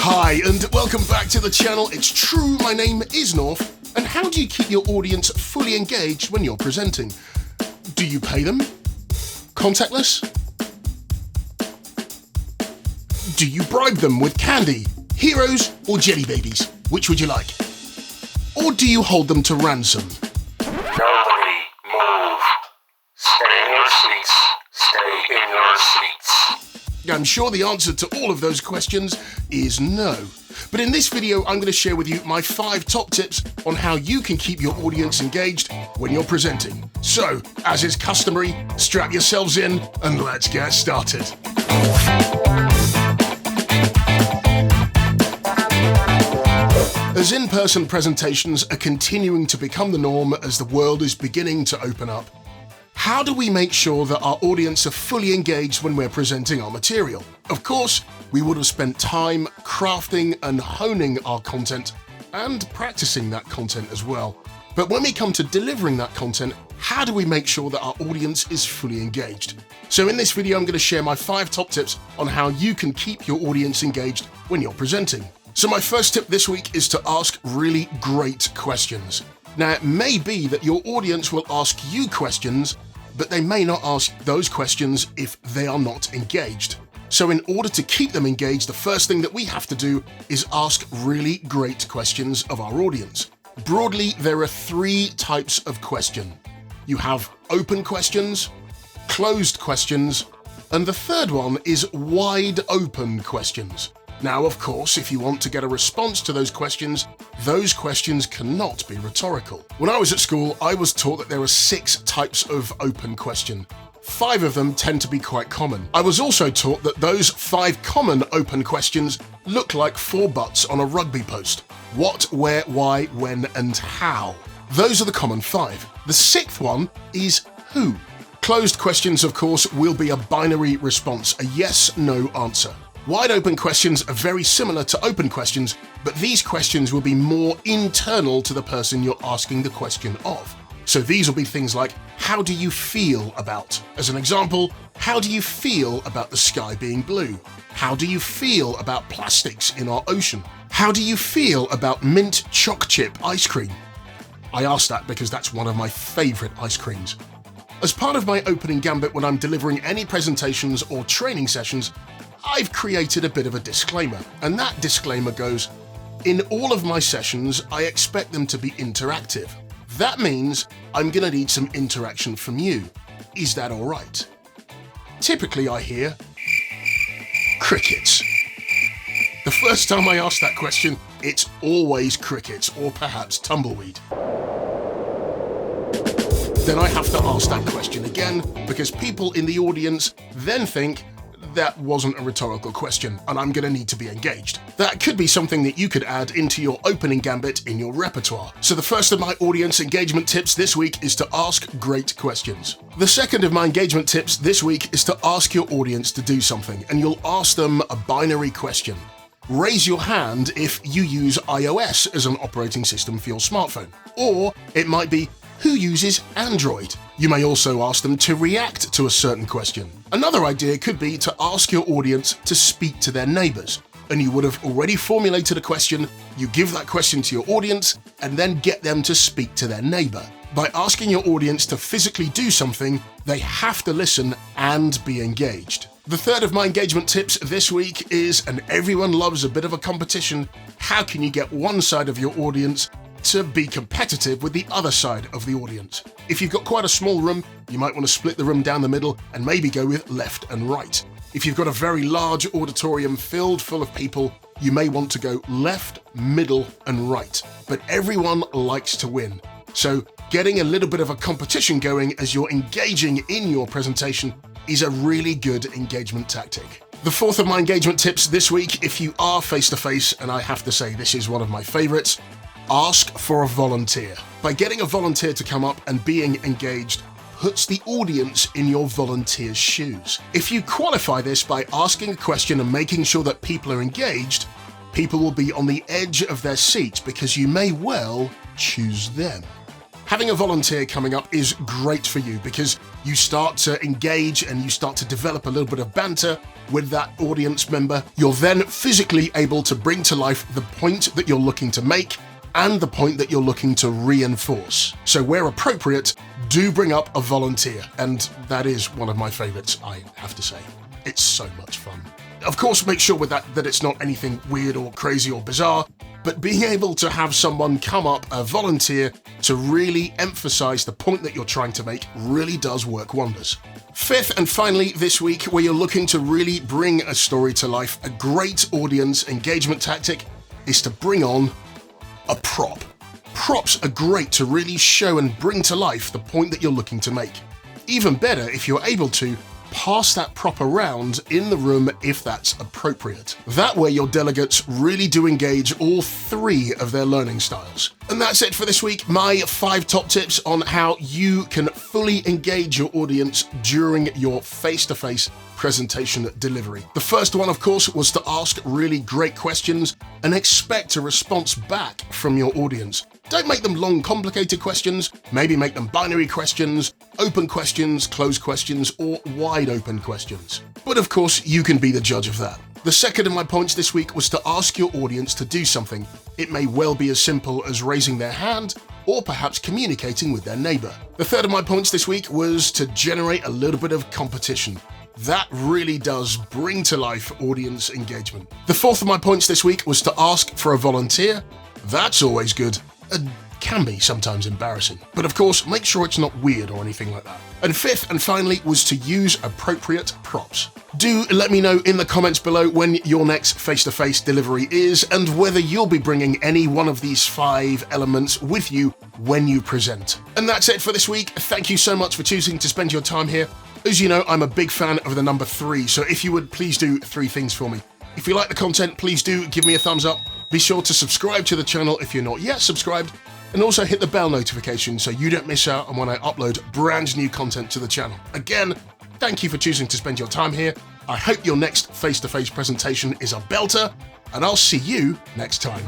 Hi, and welcome back to the channel. It's true, my name is Norf. And how do you keep your audience fully engaged when you're presenting? Do you pay them? Contactless? Do you bribe them with candy, heroes, or jelly babies? Which would you like? Or do you hold them to ransom? Nobody move. Stay in your seats. Stay in your seats. I'm sure the answer to all of those questions is no. But in this video, I'm going to share with you my 5 top tips on how you can keep your audience engaged when you're presenting. So, as is customary, strap yourselves in and let's get started. As in-person presentations are continuing to become the norm as the world is beginning to open up, how do we make sure that our audience are fully engaged when we're presenting our material? Of course, we would have spent time crafting and honing our content and practicing that content as well. But when we come to delivering that content, how do we make sure that our audience is fully engaged? So in this video, I'm going to share my 5 top tips on how you can keep your audience engaged when you're presenting. So my first tip this week is to ask really great questions. Now, it may be that your audience will ask you questions, but they may not ask those questions if they are not engaged. So in order to keep them engaged, the first thing that we have to do is ask really great questions of our audience. Broadly, there are 3 types of question. You have open questions, closed questions, and the third one is wide open questions. Now, of course, if you want to get a response to those questions cannot be rhetorical. When I was at school, I was taught that there are 6 types of open question. 5 of them tend to be quite common. I was also taught that those 5 common open questions look like 4 butts on a rugby post. What, where, why, when, and how. Those are the common 5. The 6th one is who. Closed questions, of course, will be a binary response, a yes-no answer. Wide open questions are very similar to open questions, but these questions will be more internal to the person you're asking the question of. So these will be things like, how do you feel about? As an example, how do you feel about the sky being blue? How do you feel about plastics in our ocean? How do you feel about mint choc chip ice cream? I ask that because that's one of my favorite ice creams. As part of my opening gambit when I'm delivering any presentations or training sessions, I've created a bit of a disclaimer, and that disclaimer goes, in all of my sessions, I expect them to be interactive. That means I'm going to need some interaction from you. Is that all right? Typically I hear crickets. The first time I ask that question, it's always crickets or perhaps tumbleweed. Then I have to ask that question again because people in the audience then think, that wasn't a rhetorical question, and I'm going to need to be engaged. That could be something that you could add into your opening gambit in your repertoire. So the first of my audience engagement tips this week is to ask great questions. The second of my engagement tips this week is to ask your audience to do something, and you'll ask them a binary question. Raise your hand if you use iOS as an operating system for your smartphone. Or it might be, who uses Android? You may also ask them to react to a certain question. Another idea could be to ask your audience to speak to their neighbors. And you would have already formulated a question, you give that question to your audience, and then get them to speak to their neighbor. By asking your audience to physically do something, they have to listen and be engaged. The third of my engagement tips this week is, and everyone loves a bit of a competition, how can you get one side of your audience to be competitive with the other side of the audience? If you've got quite a small room, you might want to split the room down the middle and maybe go with left and right. If you've got a very large auditorium filled full of people, you may want to go left, middle, and right. But everyone likes to win. So getting a little bit of a competition going as you're engaging in your presentation is a really good engagement tactic. The fourth of my engagement tips this week, if you are face-to-face, and I have to say this is one of my favorites, ask for a volunteer. By getting a volunteer to come up and being engaged puts the audience in your volunteer's shoes. If you qualify this by asking a question and making sure that people are engaged, people will be on the edge of their seat because you may well choose them. Having a volunteer coming up is great for you because you start to engage and you start to develop a little bit of banter with that audience member. You're then physically able to bring to life the point that you're looking to make and the point that you're looking to reinforce. So where appropriate, do bring up a volunteer, and that is one of my favorites, I have to say. It's so much fun. Of course, make sure with that it's not anything weird or crazy or bizarre, but being able to have someone come up, a volunteer, to really emphasize the point that you're trying to make really does work wonders. Fifth and finally this week, where you're looking to really bring a story to life, a great audience engagement tactic is to bring on a prop. Props are great to really show and bring to life the point that you're looking to make. Even better if you're able to pass that prop around in the room if that's appropriate. That way your delegates really do engage all three of their learning styles. And that's it for this week, my 5 top tips on how you can fully engage your audience during your face-to-face presentation delivery. The first one, of course, was to ask really great questions and expect a response back from your audience. Don't make them long, complicated questions. Maybe make them binary questions, open questions, closed questions, or wide open questions. But of course, you can be the judge of that. The second of my points this week was to ask your audience to do something. It may well be as simple as raising their hand or perhaps communicating with their neighbor. The third of my points this week was to generate a little bit of competition. That really does bring to life audience engagement. The fourth of my points this week was to ask for a volunteer. That's always good. Can be sometimes embarrassing, but of course make sure it's not weird or anything like that. And fifth and finally was to use appropriate props. Do let me know in the comments below when your next face-to-face delivery is and whether you'll be bringing any one of these 5 elements with you when you present. And that's it for this week. Thank you so much for choosing to spend your time here. As you know, I'm a big fan of the number 3, so if you would please do 3 things for me. If you like the content, please do give me a thumbs up. Be sure to subscribe to the channel if you're not yet subscribed, and also hit the bell notification so you don't miss out on when I upload brand new content to the channel. Again, thank you for choosing to spend your time here. I hope your next face-to-face presentation is a belter, and I'll see you next time.